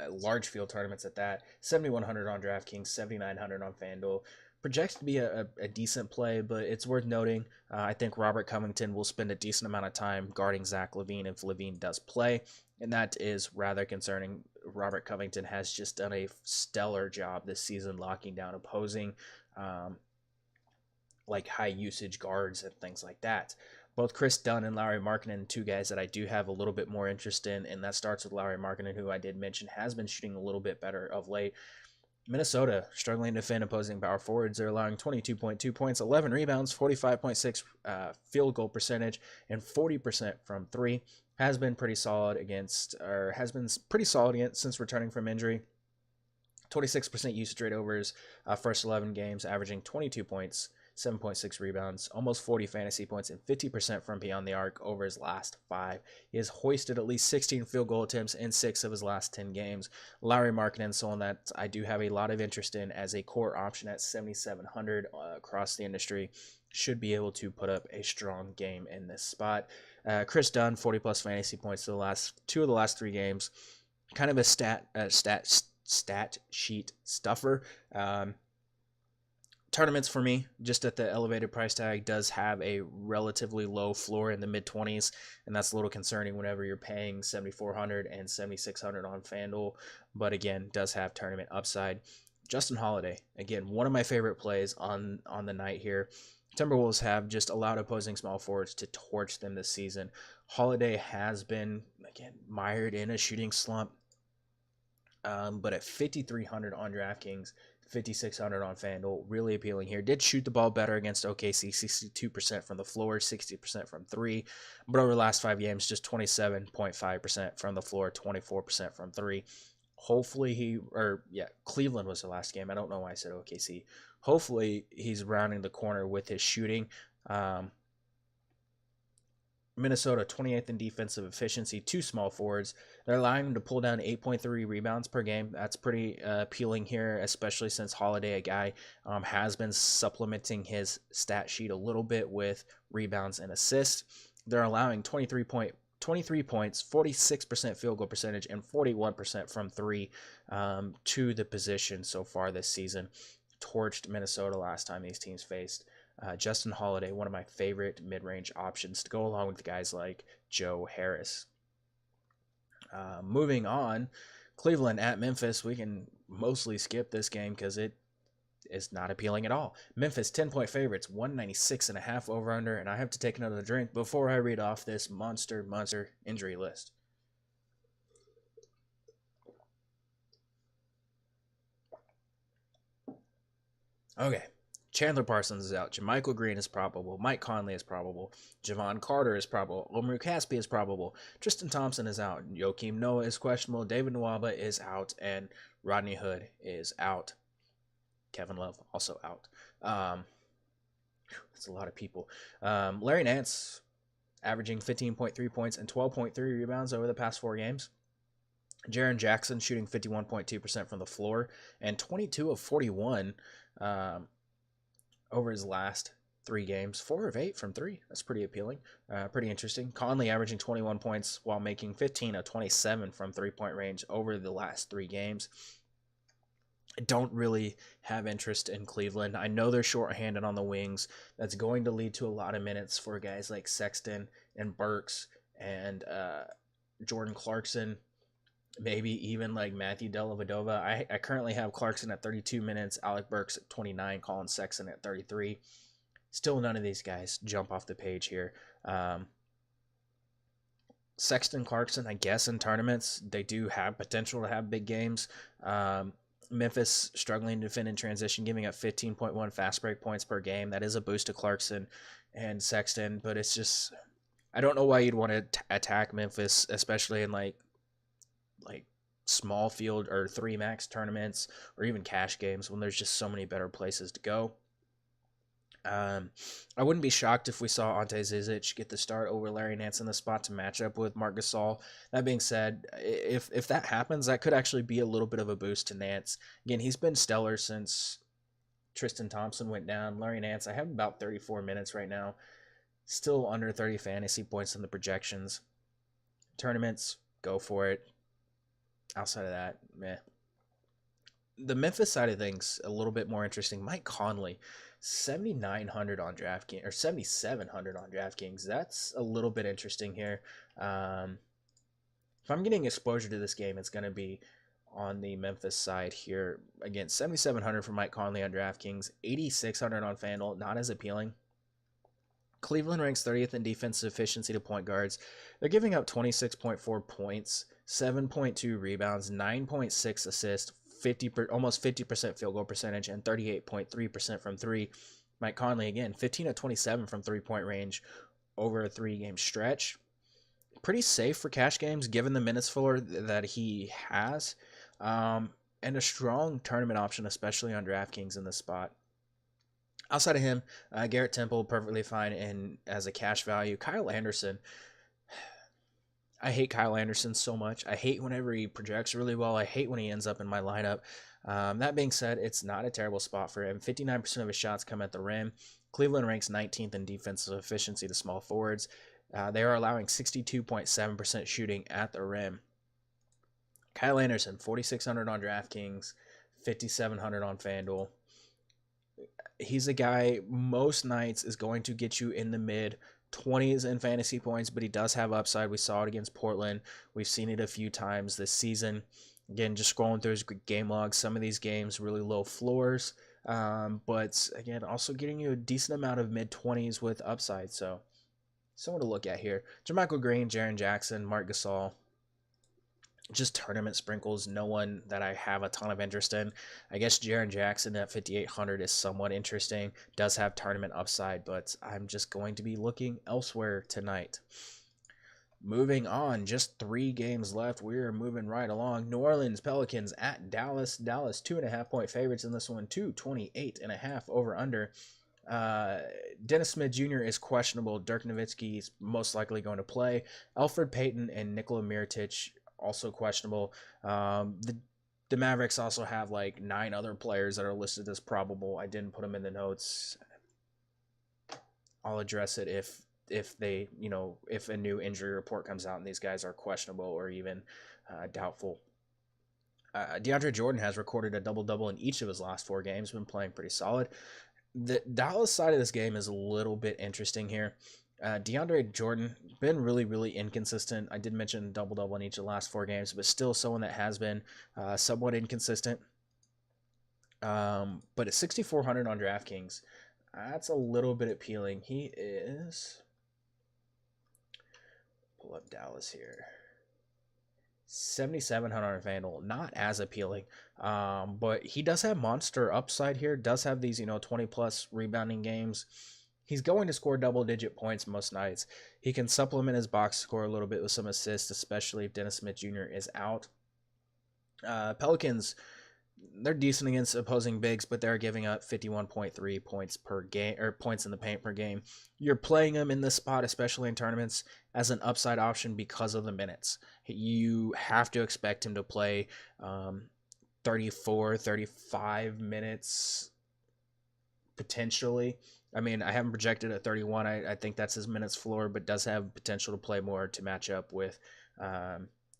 large field tournaments at that. 7,100 on DraftKings, 7,900 on FanDuel. Projects to be a decent play, but it's worth noting, I think Robert Covington will spend a decent amount of time guarding Zach LaVine if LaVine does play, and that is rather concerning. Robert Covington has just done a stellar job this season locking down opposing high usage guards and things like that. Both Chris Dunn and Lauri Markkanen, two guys that I do have a little bit more interest in, and that starts with Lauri Markkanen, who I did mention has been shooting a little bit better of late. Minnesota struggling to defend opposing power forwards. They're allowing 22.2 points, 11 rebounds, 45.6 field goal percentage, and 40% from three. Has been pretty solid since returning from injury. 26% usage rate over his first 11 games, averaging 22 points, 7.6 rebounds, almost 40 fantasy points, and 50% from beyond the arc over his last 5. He has hoisted at least 16 field goal attempts in 6 of his last 10 games. Lauri Markkanen, someone that I do have a lot of interest in as a core option at 7,700 across the industry, should be able to put up a strong game in this spot. Chris Dunn, 40-plus fantasy points to the last 2 of the last 3 games. Kind of a stat sheet stuffer. Tournaments for me, just at the elevated price tag, does have a relatively low floor in the mid-20s, and that's a little concerning whenever you're paying $7,400 and $7,600 on FanDuel, but again, does have tournament upside. Justin Holiday, again, one of my favorite plays on the night here. Timberwolves have just allowed opposing small forwards to torch them this season. Holiday has been, again, mired in a shooting slump, but at 5,300 on DraftKings, 5,600 on FanDuel, really appealing here. Did shoot the ball better against OKC, 62% from the floor, 60% from 3, but over the last 5 games, just 27.5% from the floor, 24% from 3. Hopefully Cleveland was the last game. I don't know why I said OKC. Hopefully he's rounding the corner with his shooting. Minnesota, 28th in defensive efficiency, 2 small forwards. They're allowing him to pull down 8.3 rebounds per game. That's pretty appealing here, especially since Holiday, a guy, has been supplementing his stat sheet a little bit with rebounds and assists. They're allowing 23 points, 46% field goal percentage, and 41% from 3 to the position so far this season. Torched Minnesota last time these teams faced. Justin Holiday, one of my favorite mid-range options to go along with guys like Joe Harris. Moving on, Cleveland at Memphis. We can mostly skip this game because it is not appealing at all. Memphis, 10-point favorites, 196.5 over-under, and I have to take another drink before I read off this monster injury list. Okay. Chandler Parsons is out. JaMychal Green is probable. Mike Conley is probable. Javon Carter is probable. Omer Caspi is probable. Tristan Thompson is out. Joakim Noah is questionable. David Nwaba is out. And Rodney Hood is out. Kevin Love also out. That's a lot of people. Larry Nance averaging 15.3 points and 12.3 rebounds over the past 4 games. Jaren Jackson shooting 51.2% from the floor and 22 of 41 over his last 3 games, 4 of 8 from 3. That's pretty appealing, pretty interesting. Conley averaging 21 points while making 15 of 27 from 3-point range over the last 3 games. I don't really have interest in Cleveland. I know they're shorthanded on the wings. That's going to lead to a lot of minutes for guys like Sexton and Burks and Jordan Clarkson, maybe even like Matthew Dellavedova. I currently have Clarkson at 32 minutes, Alec Burks at 29, Colin Sexton at 33. Still none of these guys jump off the page here. Sexton, Clarkson, I guess in tournaments, they do have potential to have big games. Memphis struggling to defend in transition, giving up 15.1 fast break points per game. That is a boost to Clarkson and Sexton, but it's just, I don't know why you'd want to attack Memphis, especially in like small field or 3 max tournaments or even cash games when there's just so many better places to go. I wouldn't be shocked if we saw Ante Zizic get the start over Larry Nance in the spot to match up with Marc Gasol. That being said, if that happens, that could actually be a little bit of a boost to Nance. Again, he's been stellar since Tristan Thompson went down. Larry Nance, I have about 34 minutes right now. Still under 30 fantasy points in the projections. Tournaments, go for it. Outside of that, meh. The Memphis side of things, a little bit more interesting. Mike Conley, 7,900 on DraftKings, or 7,700 on DraftKings. That's a little bit interesting here. If I'm getting exposure to this game, it's going to be on the Memphis side here. Again, 7,700 for Mike Conley on DraftKings, 8,600 on FanDuel, not as appealing. Cleveland ranks 30th in defensive efficiency to point guards. They're giving up 26.4 points, 7.2 rebounds, 9.6 assists, almost 50% field goal percentage, and 38.3% from three. Mike Conley, again, 15 of 27 from three-point range over a three-game stretch. Pretty safe for cash games, given the minutes floor that he has, and a strong tournament option, especially on DraftKings in this spot. Outside of him, Garrett Temple, perfectly fine and as a cash value. Kyle Anderson, I hate Kyle Anderson so much. I hate whenever he projects really well. I hate when he ends up in my lineup. That being said, it's not a terrible spot for him. 59% of his shots come at the rim. Cleveland ranks 19th in defensive efficiency to small forwards. They are allowing 62.7% shooting at the rim. Kyle Anderson, 4,600 on DraftKings, 5,700 on FanDuel. He's a guy most nights is going to get you in the mid 20s in fantasy points, but he does have upside. We saw it against Portland. We've seen it a few times this season. Again, just scrolling through his game logs, some of these games really low floors, but again, also getting you a decent amount of mid 20s with upside. So someone to look at here. JaMychal Green, Jaren Jackson, Marc Gasol. Just tournament sprinkles, no one that I have a ton of interest in. I guess Jaren Jackson at 5,800 is somewhat interesting. Does have tournament upside, but I'm just going to be looking elsewhere tonight. Moving on, just 3 games left. We're moving right along. New Orleans Pelicans at Dallas. Dallas 2.5-point favorites in this one. 228.5 over under. Dennis Smith Jr. is questionable. Dirk Nowitzki is most likely going to play. Elfrid Payton and Nikola Mirotic also questionable. The Mavericks also have like 9 other players that are listed as probable. I didn't put them in the notes. I'll address it if they, if a new injury report comes out and these guys are questionable or even doubtful. DeAndre Jordan has recorded a double-double in each of his last 4 games, been playing pretty solid. The Dallas side of this game is a little bit interesting here. DeAndre Jordan, been really, really inconsistent. I did mention double-double in each of the last 4 games, but still someone that has been somewhat inconsistent. But at 6,400 on DraftKings, that's a little bit appealing. He is... Pull up Dallas here. 7,700 on FanDuel, not as appealing, but he does have monster upside here. Does have these 20+ rebounding games. He's going to score double-digit points most nights. He can supplement his box score a little bit with some assists, especially if Dennis Smith Jr. is out. Pelicans, they're decent against opposing bigs, but they're giving up 51.3 points per game, or points in the paint per game. You're playing him in this spot, especially in tournaments, as an upside option because of the minutes. You have to expect him to play 34, 35 minutes potentially. I mean, I haven't projected at 31. I think that's his minutes floor, but does have potential to play more to match up with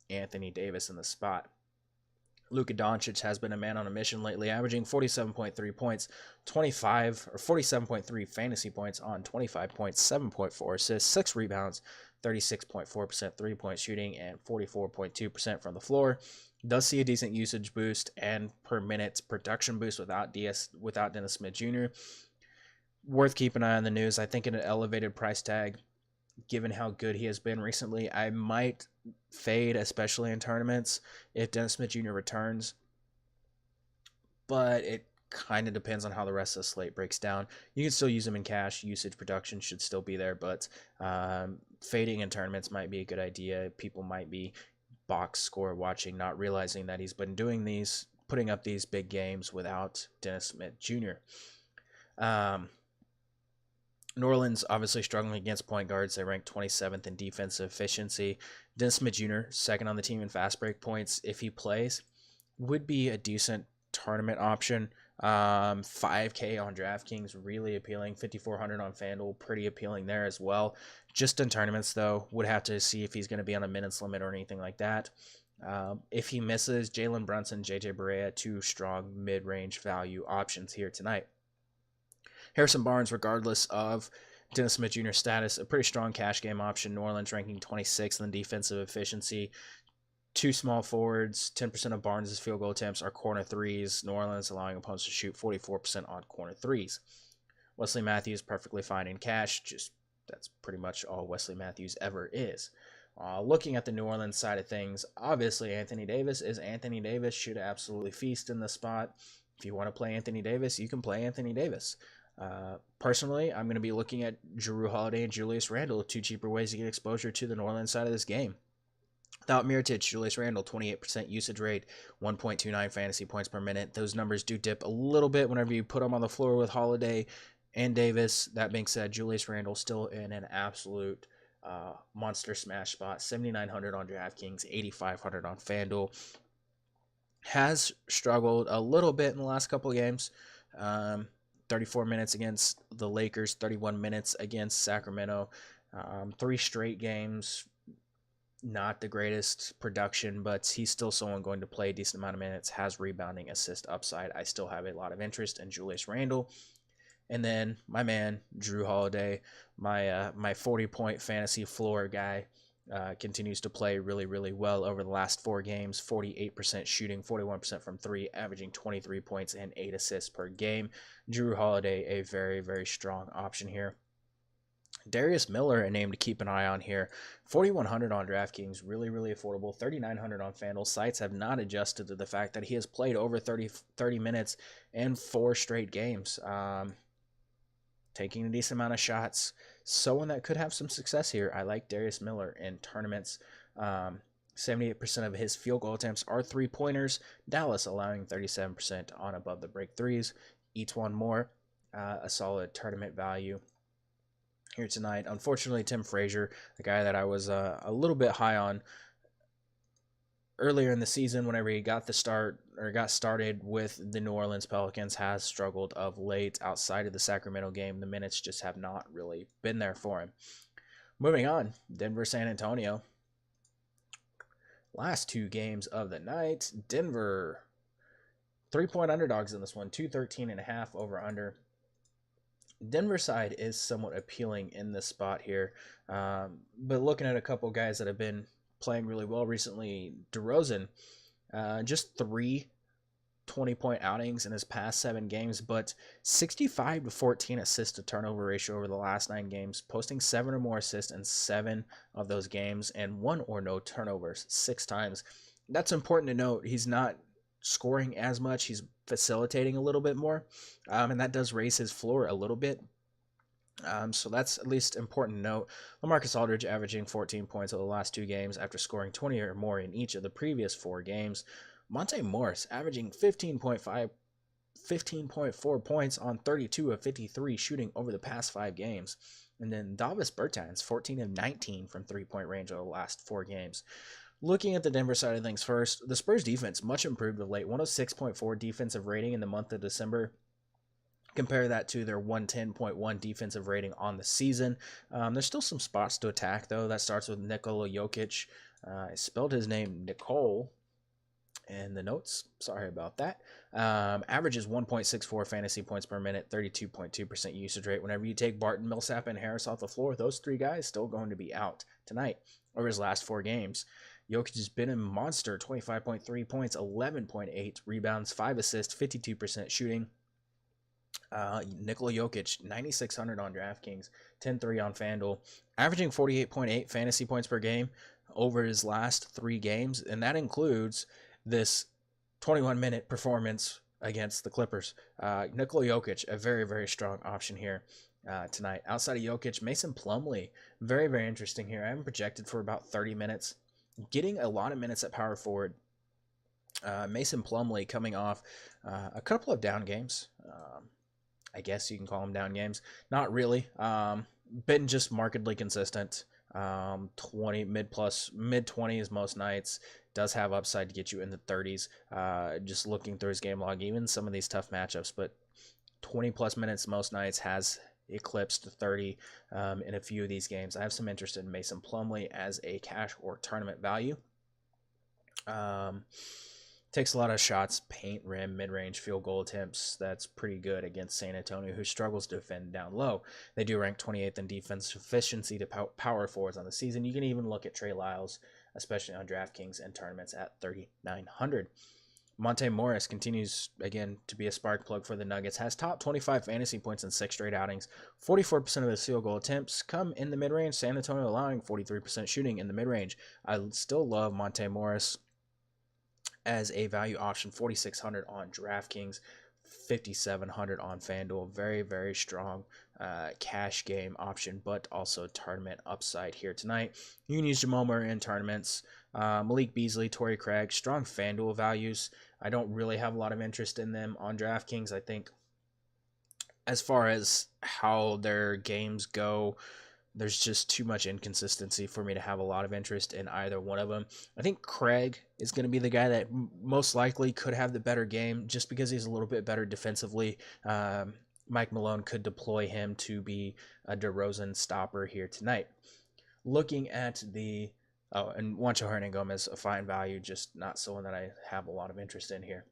Anthony Davis in the spot. Luka Doncic has been a man on a mission lately, averaging 47.3 points, 47.3 fantasy points on 25 points, 7.4 assists, 6 rebounds, 36.4% three-point shooting, and 44.2% from the floor. Does see a decent usage boost and per minute production boost without Dennis Smith Jr. Worth keeping an eye on the news. I think at an elevated price tag, given how good he has been recently, I might fade, especially in tournaments, if Dennis Smith Jr. returns. But it kind of depends on how the rest of the slate breaks down. You can still use him in cash. Usage production should still be there, but fading in tournaments might be a good idea. People might be box score watching, not realizing that he's been doing these, putting up these big games without Dennis Smith Jr. New Orleans obviously struggling against point guards. They rank 27th in defensive efficiency. Dennis Smith Jr., second on the team in fast break points. If he plays, would be a decent tournament option. 5K on DraftKings, really appealing. 5,400 on FanDuel, pretty appealing there as well. Just in tournaments, though, would have to see if he's going to be on a minutes limit or anything like that. If he misses, Jalen Brunson, JJ Barea, two strong mid-range value options here tonight. Harrison Barnes, regardless of Dennis Smith Jr. status, a pretty strong cash game option. New Orleans ranking 26th in defensive efficiency. Two small forwards, 10% of Barnes' field goal attempts are corner threes. New Orleans allowing opponents to shoot 44% on corner threes. Wesley Matthews perfectly fine in cash. Just that's pretty much all Wesley Matthews ever is. Looking at the New Orleans side of things, obviously Anthony Davis is Anthony Davis. Should absolutely feast in the spot. If you want to play Anthony Davis, you can play Anthony Davis. Personally, I'm going to be looking at Jrue Holiday and Julius Randle, two cheaper ways to get exposure to the New Orleans side of this game. Without Mirotic, Julius Randle, 28% usage rate, 1.29 fantasy points per minute. Those numbers do dip a little bit whenever you put them on the floor with Holiday and Davis. That being said, Julius Randle still in an absolute monster smash spot. 7,900 on DraftKings, 8,500 on FanDuel. Has struggled a little bit in the last couple of games. 34 minutes against the Lakers, 31 minutes against Sacramento. 3 straight games, not the greatest production, but he's still someone going to play a decent amount of minutes, has rebounding, assist upside. I still have a lot of interest in Julius Randle. And then my man, Jrue Holiday, my 40-point fantasy floor guy, continues to play really, really well over the last 4 games. 48% shooting, 41% from 3, averaging 23 points and 8 assists per game. Jrue Holiday, a very, very strong option here. Darius Miller, a name to keep an eye on here. 4,100 on DraftKings, really, really affordable. 3,900 on FanDuel. Sites have not adjusted to the fact that he has played over 30 minutes in 4 straight games. Taking a decent amount of shots. Someone that could have some success here. I like Darius Miller in tournaments. 78% of his field goal attempts are 3-pointers. Dallas allowing 37% on above the break threes. Each one more. A solid tournament value here tonight. Unfortunately, Tim Frazier, the guy that I was a little bit high on earlier in the season, whenever he got started with the New Orleans Pelicans, has struggled of late. Outside of the Sacramento game, the minutes just have not really been there for him. Moving on, Denver, San Antonio. Last 2 games of the night. Denver, 3-point underdogs in this one, 213.5 over under. Denver side is somewhat appealing in this spot here, but looking at a couple guys that have been playing really well recently, DeRozan, just 3 20-point outings in his past 7 games, but 65 to 14 assist to turnover ratio over the last 9 games, posting 7 or more assists in 7 of those games, and 1 or no turnovers 6 times. That's important to note. He's not scoring as much. He's facilitating a little bit more, and that does raise his floor a little bit. So that's at least important to note. LaMarcus Aldridge averaging 14 points over the last 2 games after scoring 20 or more in each of the previous 4 games. Monte Morris averaging 15.4 points on 32 of 53 shooting over the past 5 games. And then Davis Bertans, 14 of 19 from 3-point range over the last 4 games. Looking at the Denver side of things first, the Spurs defense much improved of late. 106.4 defensive rating in the month of December. Compare that to their 110.1 defensive rating on the season. There's still some spots to attack, though. That starts with Nikola Jokic. I spelled his name Nicole in the notes. Sorry about that. Averages 1.64 fantasy points per minute, 32.2% usage rate. Whenever you take Barton, Millsap, and Harris off the floor, those 3 guys still going to be out tonight over his last 4 games. Jokic has been a monster, 25.3 points, 11.8 rebounds, 5 assists, 52% shooting. Nikola Jokic, 9,600 on DraftKings, 10-3 on FanDuel, averaging 48.8 fantasy points per game over his last 3 games, and that includes this 21-minute performance against the Clippers. Nikola Jokic, a very, very strong option here tonight. Outside of Jokic, Mason Plumlee, very, very interesting here. I have him projected for about 30 minutes, getting a lot of minutes at power forward. Mason Plumlee coming off a couple of down games. I guess you can call them down games. Not really. Been just markedly consistent. 20 mid 20s most nights. does have upside to get you in the 30s. Just looking through his game log, even some of these tough matchups, but 20 plus minutes most nights, has eclipsed 30 in a few of these games. I have some interest in Mason Plumlee as a cash or tournament value. Takes a lot of shots, paint, rim, mid-range, field goal attempts. That's pretty good against San Antonio, who struggles to defend down low. They do rank 28th in defense efficiency to power forwards on the season. You can even look at Trey Lyles, especially on DraftKings and tournaments, at 3,900. Monte Morris continues, again, to be a spark plug for the Nuggets. Has top 25 fantasy points in 6 straight outings. 44% of his field goal attempts come in the mid-range. San Antonio allowing 43% shooting in the mid-range. I still love Monte Morris as a value option. 4,600 on DraftKings, 5,700 on FanDuel. Very, very strong cash game option, but also tournament upside here tonight. You can use Jamal Murray in tournaments. Malik Beasley, Torrey Craig, strong FanDuel values. I don't really have a lot of interest in them on DraftKings. I think as far as how their games go, there's just too much inconsistency for me to have a lot of interest in either one of them. I think Craig is going to be the guy that most likely could have the better game just because he's a little bit better defensively. Mike Malone could deploy him to be a DeRozan stopper here tonight. Looking at the... Oh, and Juancho Hernangomez, a fine value, just not someone that I have a lot of interest in here.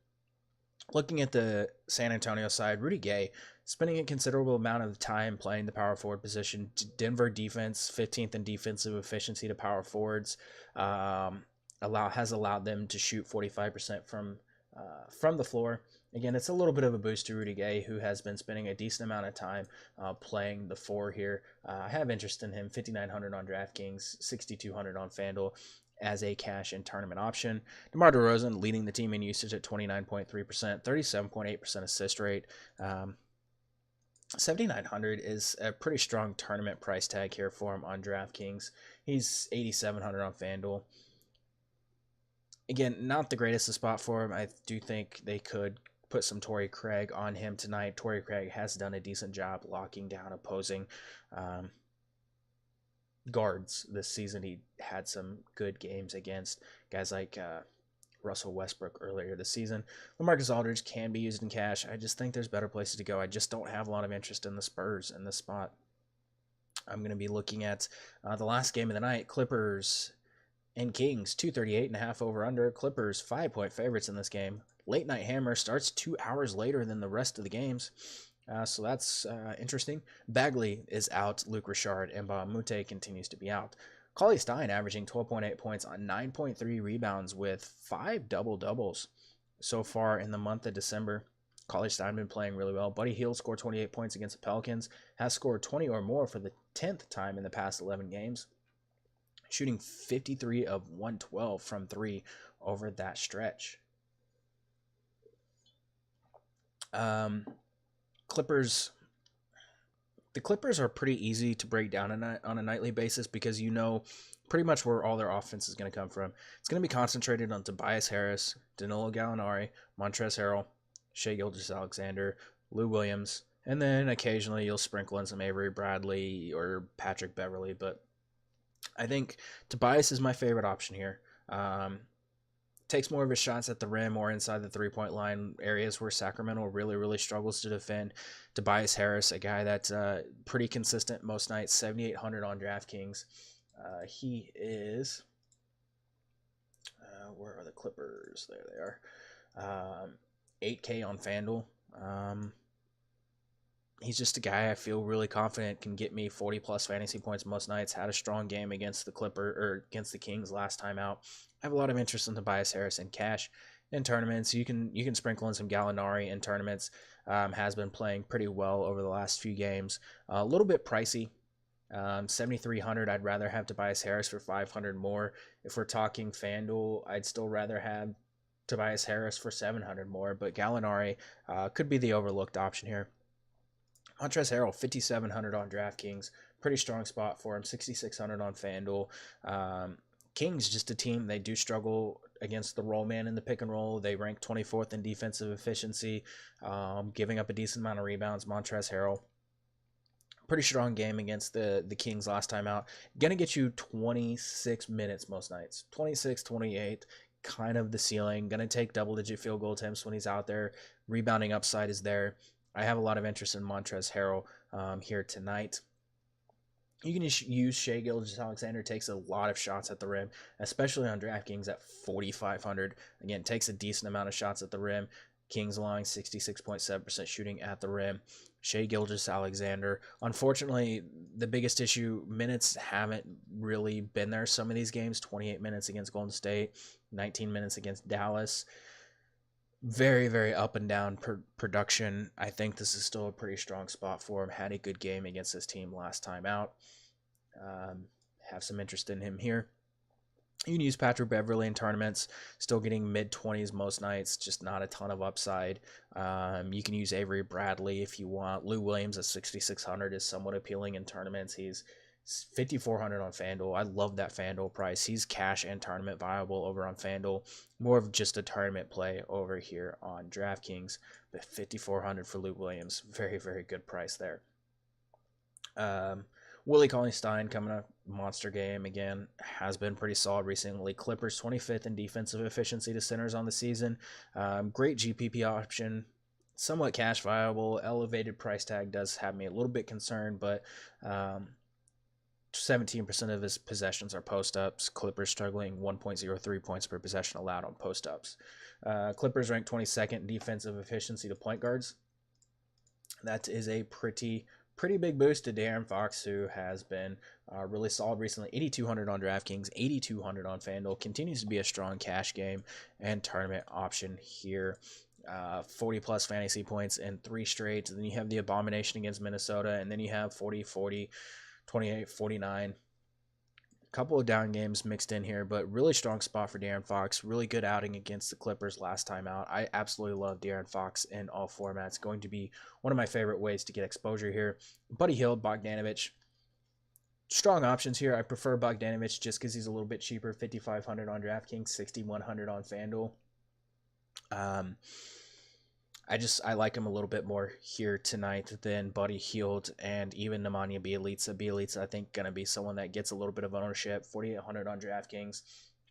Looking at the San Antonio side, Rudy Gay spending a considerable amount of time playing the power forward position. Denver defense, 15th in defensive efficiency to power forwards, has allowed them to shoot 45% from the floor. Again, it's a little bit of a boost to Rudy Gay, who has been spending a decent amount of time playing the 4 here. I have interest in him. 5,900 on DraftKings, 6,200 on FanDuel as a cash and tournament option. DeMar DeRozan leading the team in usage at 29.3%, 37.8% assist rate. 7,900 is a pretty strong tournament price tag here for him on DraftKings. He's 8,700 on FanDuel. Again, not the greatest of spot for him. I do think they could put some Torrey Craig on him tonight. Torrey Craig has done a decent job locking down opposing guards this season. He had some good games against guys like Russell Westbrook earlier this season. LaMarcus Aldridge can be used in cash. I just think there's better places to go. I just don't have a lot of interest in the Spurs in this spot. I'm going to be looking at the last game of the night, Clippers and Kings, 238.5 over under. Clippers 5-point favorites in this game. Late night hammer starts 2 hours later than the rest of the games. So that's interesting. Bagley is out. Luke Richard and Mbah continues to be out. Cauley Stein averaging 12.8 points on 9.3 rebounds with 5 double-doubles so far in the month of December. Cauley Stein been playing really well. Buddy Hield scored 28 points against the Pelicans. Has scored 20 or more for the 10th time in the past 11 games. Shooting 53 of 112 from 3 over that stretch. Clippers. The Clippers are pretty easy to break down on a nightly basis because you know pretty much where all their offense is going to come from. It's going to be concentrated on Tobias Harris, Danilo Gallinari, Montrezl Harrell, Shai Gilgeous-Alexander, Lou Williams, and then occasionally you'll sprinkle in some Avery Bradley or Patrick Beverley. But I think Tobias is my favorite option here. Takes more of his shots at the rim or inside the three-point line, areas where Sacramento really, really struggles to defend. Tobias Harris, a guy that's pretty consistent most nights, 7,800 on DraftKings. He is, where are the Clippers? There they are. 8K on FanDuel. He's just a guy I feel really confident can get me 40-plus fantasy points most nights. Had a strong game against the Kings last time out. I have a lot of interest in Tobias Harris in cash in tournaments. You can sprinkle in some Gallinari in tournaments. Has been playing pretty well over the last few games. A little bit pricey. 7,300. I'd rather have Tobias Harris for 500 more. If we're talking FanDuel, I'd still rather have Tobias Harris for 700 more. But Gallinari could be the overlooked option here. Montrezl Harrell, 5,700 on DraftKings. Pretty strong spot for him. 6,600 on FanDuel. Kings, just a team, they do struggle against the roll man in the pick and roll. They rank 24th in defensive efficiency, giving up a decent amount of rebounds. Montrezl Harrell, pretty strong game against the Kings last time out. Going to get you 26 minutes most nights. 26, 28. kind of the ceiling. Going to take double-digit field goal attempts when he's out there. Rebounding upside is there. I have a lot of interest in Montrezl Harrell here tonight. You can use Shai Gilgeous-Alexander, takes a lot of shots at the rim, especially on DraftKings at 4,500. Again, takes a decent amount of shots at the rim. Kings allowing 66.7% shooting at the rim. Shai Gilgeous-Alexander. Unfortunately, the biggest issue, minutes haven't really been there some of these games. 28 minutes against Golden State, 19 minutes against Dallas. Very, very up and down production. I think this is still a pretty strong spot for him. Had a good game against his team last time out. Have some interest in him here. You can use Patrick Beverley in tournaments, still getting mid-20s most nights, just not a ton of upside. You can use Avery Bradley if you want. Lou Williams at 6,600 is somewhat appealing in tournaments. He's 5,400 on FanDuel. I love that FanDuel price. He's cash and tournament viable over on FanDuel. More of just a tournament play over here on DraftKings. But 5,400 for Lou Williams. Very, very good price there. Willie Cauley-Stein coming up, monster game again, has been pretty solid recently. Clippers 25th in defensive efficiency to centers on the season. Great GPP option, somewhat cash viable. Elevated price tag does have me a little bit concerned, but 17% of his possessions are post-ups. Clippers struggling 1.03 points per possession allowed on post-ups. Clippers ranked 22nd in defensive efficiency to point guards. That is a pretty big boost to De'Aaron Fox, who has been really solid recently. 8,200 on DraftKings, 8,200 on FanDuel. Continues to be a strong cash game and tournament option here. 40-plus fantasy points in 3 straight. And then you have the abomination against Minnesota, and then you have 40, 40, 28, 49. Couple of down games mixed in here, but really strong spot for De'Aaron Fox. Really good outing against the Clippers last time out. I absolutely love De'Aaron Fox in all formats. Going to be one of my favorite ways to get exposure here. Buddy Hield, Bogdanovich. Strong options here. I prefer Bogdanovich just because he's a little bit cheaper. 5,500 on DraftKings, 6,100 on FanDuel. I like him a little bit more here tonight than Buddy Hield and even Nemanja Bjelica. Bjelica, I think, going to be someone that gets a little bit of ownership. 4,800 on DraftKings,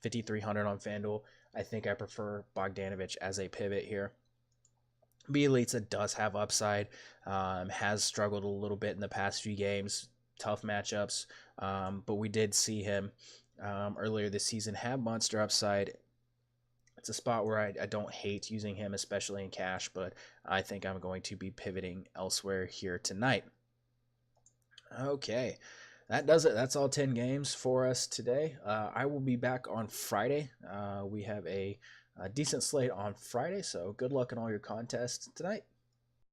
5,300 on FanDuel. I think I prefer Bogdanovich as a pivot here. Bjelica does have upside, has struggled a little bit in the past few games, tough matchups, but we did see him earlier this season have monster upside. It's a spot where I don't hate using him, especially in cash, but I think I'm going to be pivoting elsewhere here tonight. Okay, that does it. That's all 10 games for us today. I will be back on Friday. We have a decent slate on Friday, so good luck in all your contests tonight.